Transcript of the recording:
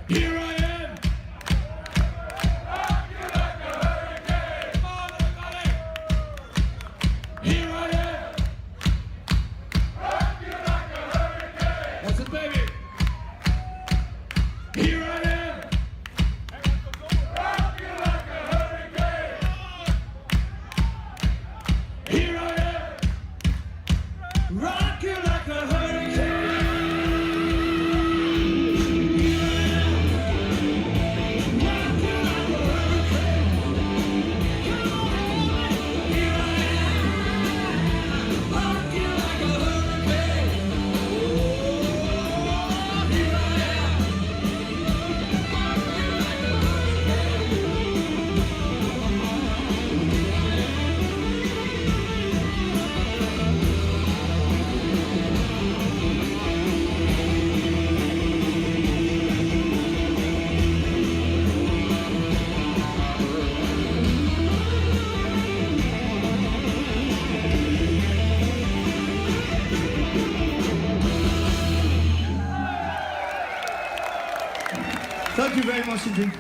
Here I am. Rock you like a hurricane. Come on, everybody. Here I am. Rock you like a hurricane. That's it, baby. Here I am. Rock you like a hurricane. Here I am. Rock you like a hurricane. Thank you very much indeed.